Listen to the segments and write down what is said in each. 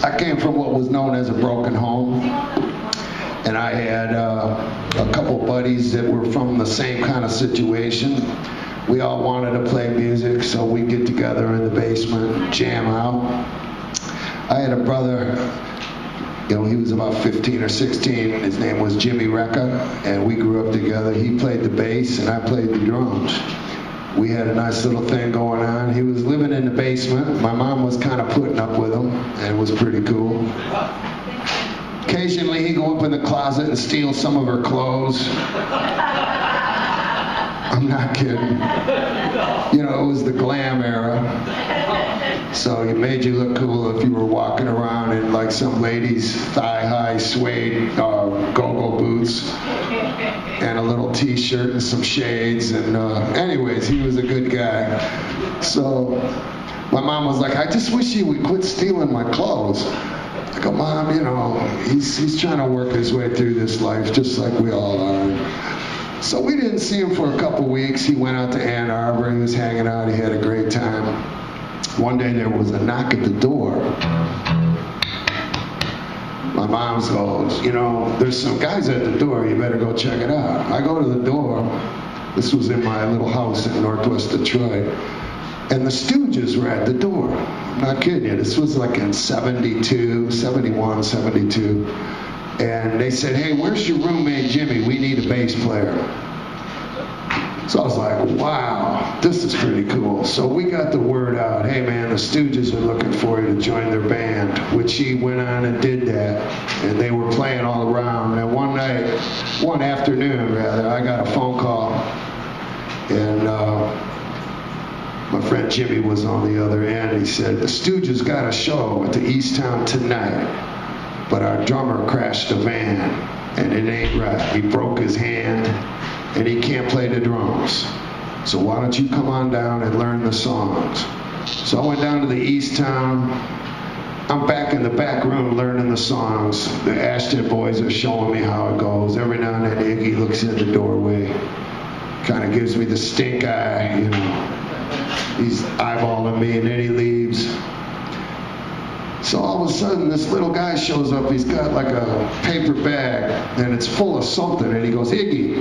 I came from what was known as a broken home, and I had a couple buddies that were from the same kind of situation. We all wanted to play music, so we'd get together in the basement, jam out. I had a brother, he was about 15 or 16. His name was Jimmy Recca, and we grew up together. He played the bass, and I played the drums. We had a nice little thing going on. He was living in the basement. My mom was kind of putting up with him, and it was pretty cool. Occasionally, he'd go up in the closet and steal some of her clothes. I'm not kidding. It was the glam era. So it made you look cool if you were walking around in like some lady's thigh-high suede go-go boots and a little t-shirt and some shades. And anyways, he was a good guy. So my mom was like, I just wish he would quit stealing my clothes. I go, Mom, he's trying to work his way through this life just like we all are. So we didn't see him for a couple weeks. He went out to Ann Arbor. He was hanging out. He had a great time. One day there was a knock at the door. My mom goes, there's some guys at the door. You better go check it out. I go to the door. This was in my little house in Northwest Detroit. And the Stooges were at the door. I'm not kidding you. This was like in 72, 71, 72. And they said, hey, where's your roommate Jimmy? We need a bass player. So I was like, wow, this is pretty cool. So we got the word out, hey man, the Stooges are looking for you to join their band, which he went on and did that. And they were playing all around. And one afternoon, I got a phone call. And my friend Jimmy was on the other end. He said, the Stooges got a show at the East Town tonight. But our drummer crashed a van, and it ain't right. He broke his hand, and he can't play the drums. So why don't you come on down and learn the songs? So I went down to the East Town. I'm back in the back room learning the songs. The Ashton boys are showing me how it goes. Every now and then Iggy looks in the doorway, kind of gives me the stink eye, He's eyeballing me, and then he leaves. So all of a sudden, this little guy shows up. He's got like a paper bag, and it's full of something. And he goes, Iggy,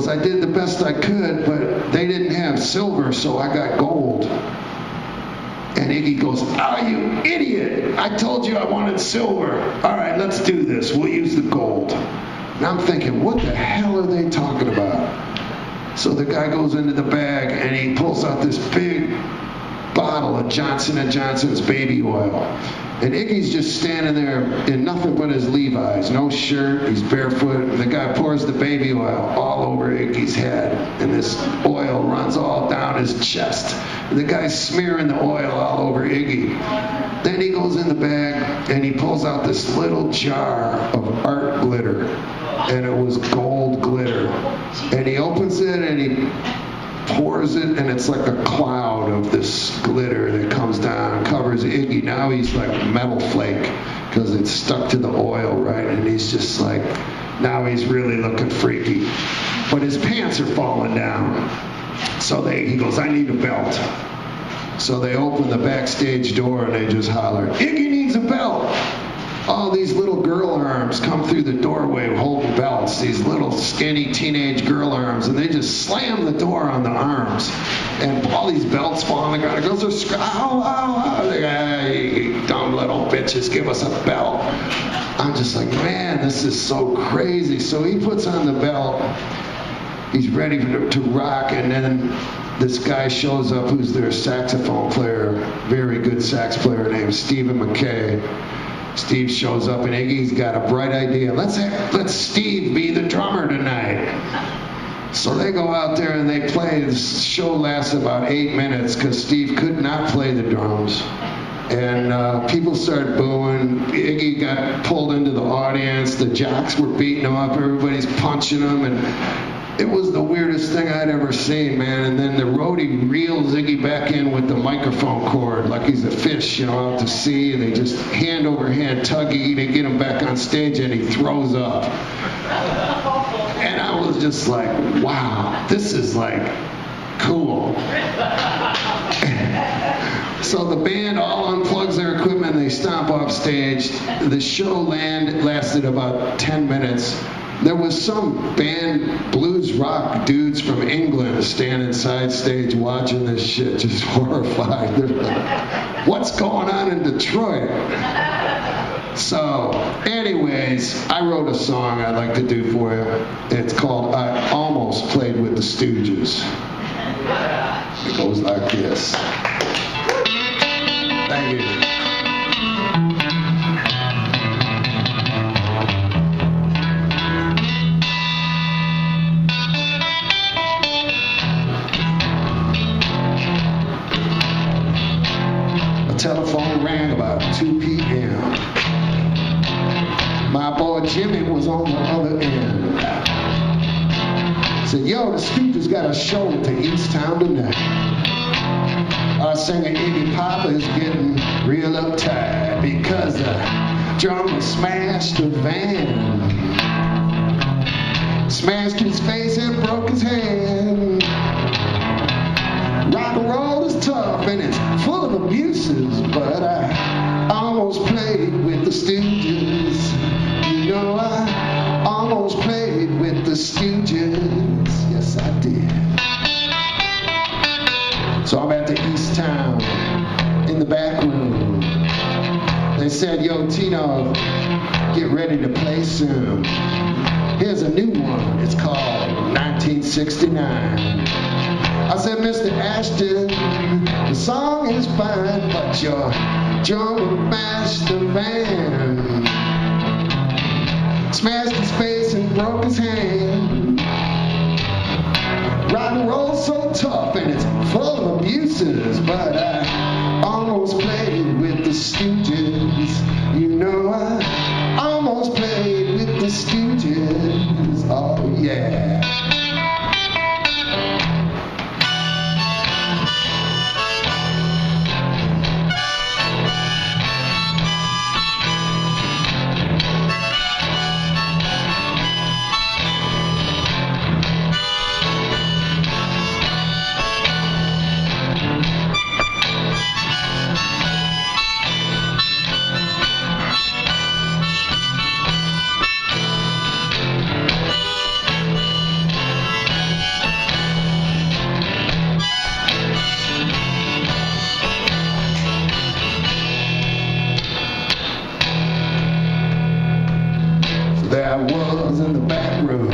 I did the best I could, but they didn't have silver, so I got gold. And Iggy goes, oh, you idiot. I told you I wanted silver. All right, let's do this. We'll use the gold. And I'm thinking, what the hell are they talking about? So the guy goes into the bag, and he pulls out this big bottle of Johnson & Johnson's baby oil. And Iggy's just standing there in nothing but his Levi's, no shirt, he's barefoot, and the guy pours the baby oil all over Iggy's head, and this oil runs all down his chest. And the guy's smearing the oil all over Iggy. Then he goes in the bag, and he pulls out this little jar of art glitter, and it was gold glitter. And he opens it, and he pours it, and it's like a cloud of this glitter that comes down, covers Iggy. Now he's like metal flake because it's stuck to the oil, right? And he's just like, now he's really looking freaky. But his pants are falling down. So he goes, I need a belt. So they open the backstage door and they just holler, Iggy needs a belt. All these little girl arms come through the doorway holding belts, these little skinny teenage girl arms, and they just slam the door on the arms. And all these belts fall on the ground. Girls are screaming, ow, ow, ow. They're like, hey, dumb little bitches, give us a belt. I'm just like, man, this is so crazy. So he puts on the belt. He's ready to rock, and then this guy shows up who's their saxophone player, very good sax player named Stephen McKay. Steve shows up, and Iggy's got a bright idea. Let's Steve be the drummer tonight. So they go out there and they play. The show lasts about 8 minutes because Steve could not play the drums. And people started booing. Iggy got pulled into the audience. The jocks were beating him up. Everybody's punching him. And it was the weirdest thing I'd ever seen, man. And then the roadie reels Iggy back in with the microphone cord like he's a fish, out to sea. And they just hand over hand tug Iggy to get him back on stage, and he throws up. And I was just like, wow, this is like cool. So the band all unplugs their equipment, and they stomp off stage. The show lasted about 10 minutes. There was some band, blues rock dudes from England standing side stage watching this shit, just horrified. They're like, what's going on in Detroit? So, anyways, I wrote a song I'd like to do for you. It's called I Almost Played with the Stooges. It goes like this. Thank you. The telephone rang about 2 p.m. My boy Jimmy was on the other end. Said, yo, the Stooges got a show to East Town tonight. Our singer Iggy Pop is getting real uptight because the drummer smashed the van. Smashed his face and broke his hand. Rock and roll is tough and it's full of abuses, but I almost played with the Stooges. You know, I almost played with the Stooges. Yes, I did. So I'm at the East Town in the back room. They said, yo, Tino, get ready to play soon. Here's a new one. It's called 1969. I said, Mr. Ashton, the song is fine, but your drummer mashed the van. Smashed his face and broke his hand. Rock and roll's so tough and it's full of abuses, but I almost played with the Stooges. You know, I almost played with the Stooges. Oh, yeah. There I was in the back room.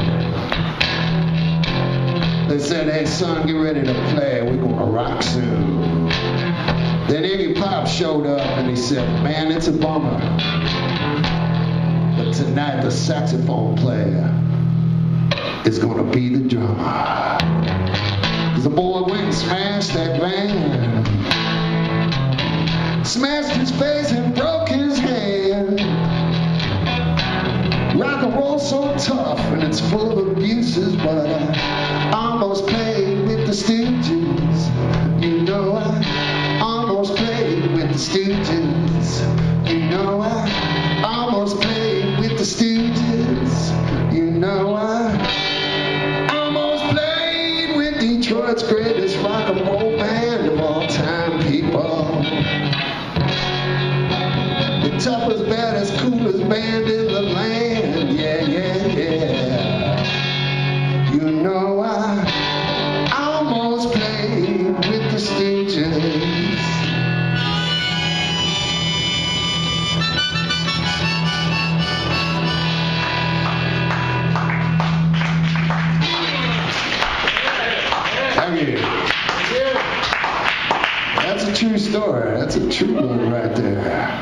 They said, hey son, get ready to play. We're gonna rock soon. Then Iggy Pop showed up and he said, man, it's a bummer, but tonight the saxophone player is gonna be the drummer. 'Cause the boy went and smashed that van. Smashed his face and broke his hand. Rock and roll's so tough and it's full of abuses, but I almost played with the Stooges. You know, I almost played with the Stooges. You know, I almost played with the Stooges. You know, I almost played with Detroit's greatest rock and roll band of all time, people. The toughest, baddest, coolest band in the land. Yeah, yeah, yeah. You know, I almost played with the Stooges. Thank you. That's a true story. That's a true one right there.